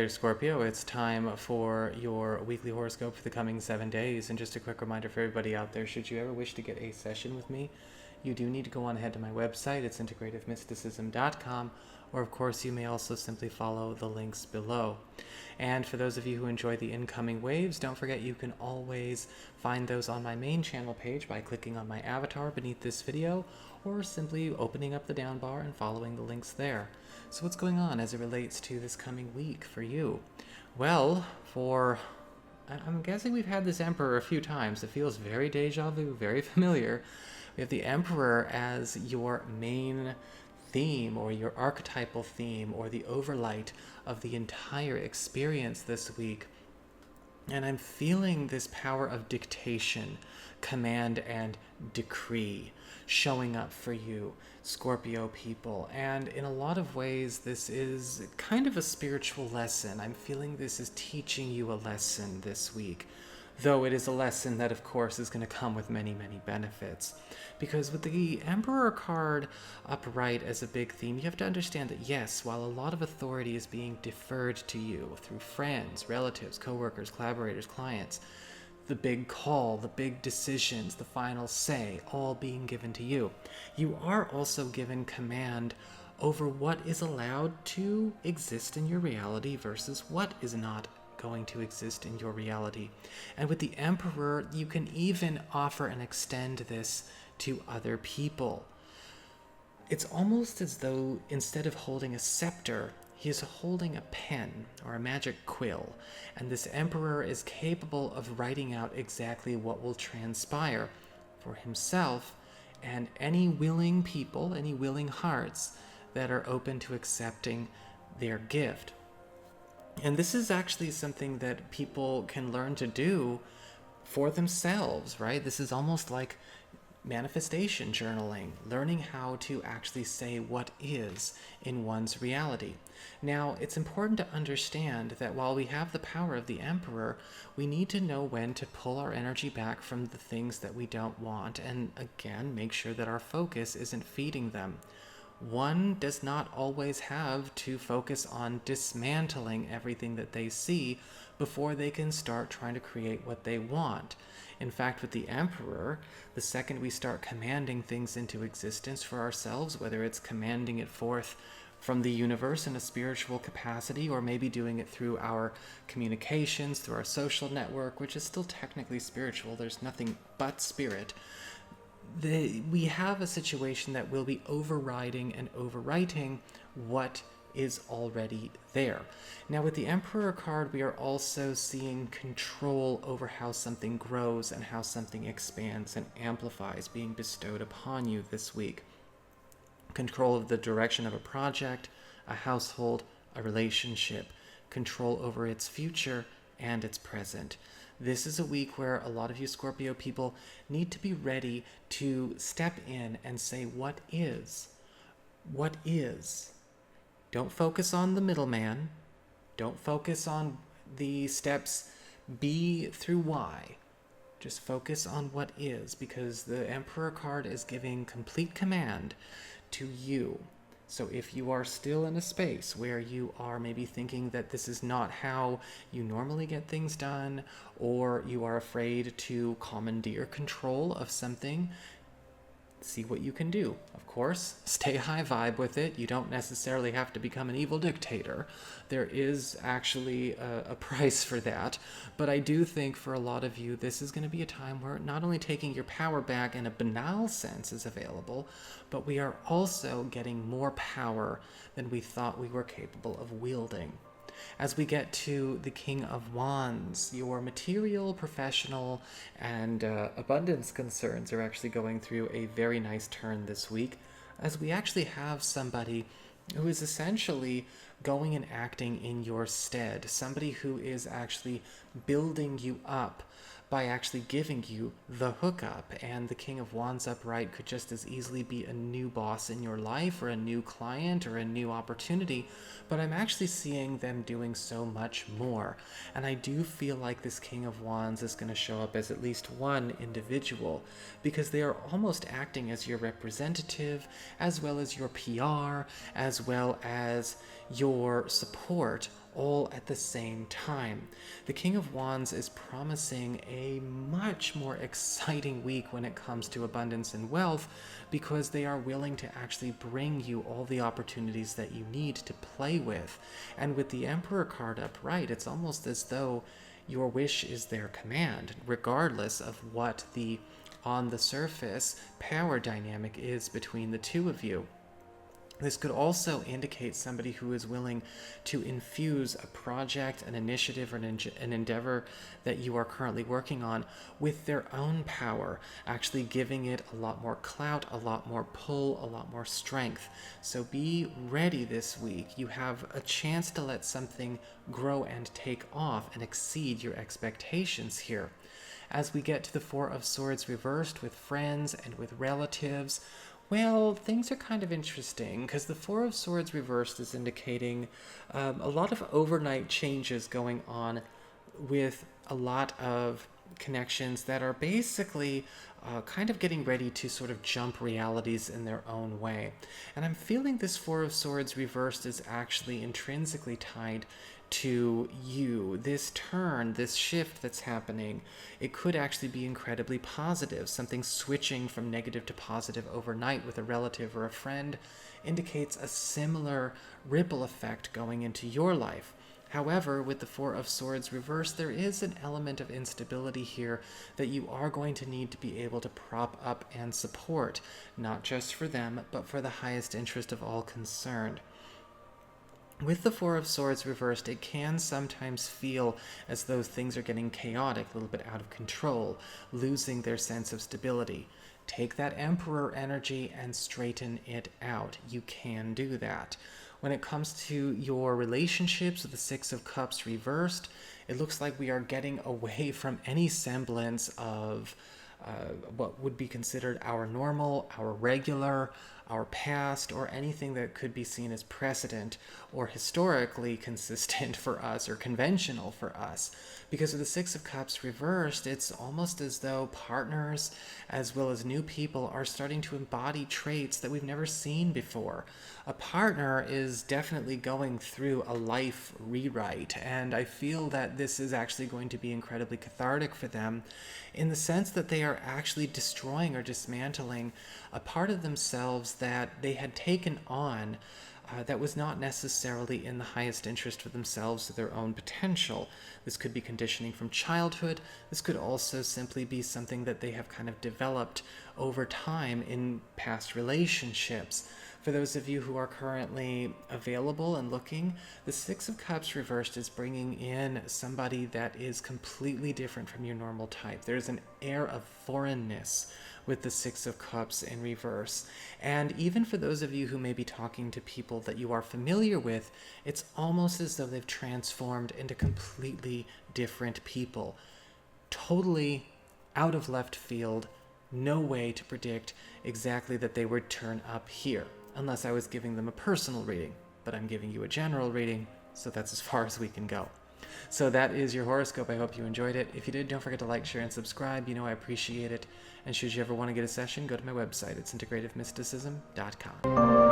there, Scorpio. It's time for your weekly horoscope for the coming 7 days. And just a quick reminder for everybody out there, should you ever wish to get a session with me, you do need to go on ahead to my website. It's integrativemysticism.com. Or, of course, you may also simply follow the links below. And for those of you who enjoy the incoming waves, don't forget you can always find those on my main channel page by clicking on my avatar beneath this video, or simply opening up the down bar and following the links there. So what's going on as it relates to this coming week for you? Well, I'm guessing we've had this Emperor a few times. It feels very deja vu, very familiar. We have the Emperor as your main theme, or your archetypal theme, or the overlight of the entire experience this week. And I'm feeling this power of dictation, command, and decree showing up for you, Scorpio people. And in a lot of ways, this is kind of a spiritual lesson. I'm feeling this is teaching you a lesson this week. Though it is a lesson that, of course, is going to come with many, many benefits. Because with the Emperor card upright as a big theme, you have to understand that, yes, while a lot of authority is being deferred to you through friends, relatives, coworkers, collaborators, clients, the big call, the big decisions, the final say, all being given to you, you are also given command over what is allowed to exist in your reality versus what is not going to exist in your reality. And with the Emperor, you can even offer and extend this to other people. It's almost as though instead of holding a scepter, he is holding a pen or a magic quill, and this Emperor is capable of writing out exactly what will transpire for himself and any willing people, any willing hearts that are open to accepting their gift. And this is actually something that people can learn to do for themselves, right? This is almost like manifestation journaling, learning how to actually say what is in one's reality. Now, it's important to understand that while we have the power of the Emperor, we need to know when to pull our energy back from the things that we don't want, and again, make sure that our focus isn't feeding them. One does not always have to focus on dismantling everything that they see before they can start trying to create what they want. In fact, with the Emperor, the second we start commanding things into existence for ourselves, whether it's commanding it forth from the universe in a spiritual capacity, or maybe doing it through our communications, through our social network, which is still technically spiritual, there's nothing but spirit, we have a situation that will be overriding and overwriting what is already there. Now, with the Emperor card, we are also seeing control over how something grows and how something expands and amplifies being bestowed upon you this week. Control of the direction of a project, a household, a relationship, control over its future and its present. This is a week where a lot of you Scorpio people need to be ready to step in and say, what is? What is? Don't focus on the middleman. Don't focus on the steps B through Y. Just focus on what is, because the Emperor card is giving complete command to you. So if you are still in a space where you are maybe thinking that this is not how you normally get things done, or you are afraid to commandeer control of something, see what you can do. Of course, stay high vibe with it. You don't necessarily have to become an evil dictator. There is actually a price for that. But I do think for a lot of you, this is going to be a time where not only taking your power back in a banal sense is available, but we are also getting more power than we thought we were capable of wielding. As we get to the King of Wands, your material, professional, and abundance concerns are actually going through a very nice turn this week, as we actually have somebody who is essentially going and acting in your stead, somebody who is actually building you up by actually giving you the hookup. And the King of Wands upright could just as easily be a new boss in your life, or a new client, or a new opportunity, but I'm actually seeing them doing so much more. And I do feel like this King of Wands is going to show up as at least one individual, because they are almost acting as your representative, as well as your PR, as well as your support all at the same time. The King of Wands is promising a much more exciting week when it comes to abundance and wealth, because they are willing to actually bring you all the opportunities that you need to play with. And with the Emperor card upright, it's almost as though your wish is their command, regardless of what the on the surface power dynamic is between the two of you. This could also indicate somebody who is willing to infuse a project, an initiative, or an endeavor that you are currently working on with their own power, actually giving it a lot more clout, a lot more pull, a lot more strength. So be ready this week. You have a chance to let something grow and take off and exceed your expectations here. As we get to the Four of Swords reversed with friends and with relatives, well, things are kind of interesting, because the Four of Swords reversed is indicating a lot of overnight changes going on with a lot of connections that are basically kind of getting ready to sort of jump realities in their own way. And I'm feeling this Four of Swords reversed is actually intrinsically tied to you. This turn, this shift that's happening, it could actually be incredibly positive. Something switching from negative to positive overnight with a relative or a friend indicates a similar ripple effect going into your life. However, with the Four of Swords reversed, there is an element of instability here that you are going to need to be able to prop up and support, not just for them, but for the highest interest of all concerned. With the Four of Swords reversed, it can sometimes feel as though things are getting chaotic, a little bit out of control, losing their sense of stability. Take that Emperor energy and straighten it out. You can do that. When it comes to your relationships with the Six of Cups reversed, it looks like we are getting away from any semblance of what would be considered our normal, our regular, our past, or anything that could be seen as precedent or historically consistent for us or conventional for us. Because of the Six of Cups reversed, it's almost as though partners as well as new people are starting to embody traits that we've never seen before. A partner is definitely going through a life rewrite, and I feel that this is actually going to be incredibly cathartic for them, in the sense that they are actually destroying or dismantling a part of themselves that they had taken on that was not necessarily in the highest interest for themselves or their own potential. This could be conditioning from childhood. This could also simply be something that they have kind of developed over time in past relationships. For those of you who are currently available and looking, the Six of Cups reversed is bringing in somebody that is completely different from your normal type. There's an air of foreignness with the Six of Cups in reverse. And even for those of you who may be talking to people that you are familiar with, it's almost as though they've transformed into completely different people. Totally out of left field, no way to predict exactly that they would turn up here, unless I was giving them a personal reading. But I'm giving you a general reading, so that's as far as we can go. So that is your horoscope. I hope you enjoyed it. If you did, don't forget to like, share, and subscribe. You know I appreciate it. And should you ever want to get a session, go to my website. It's integrativemysticism.com.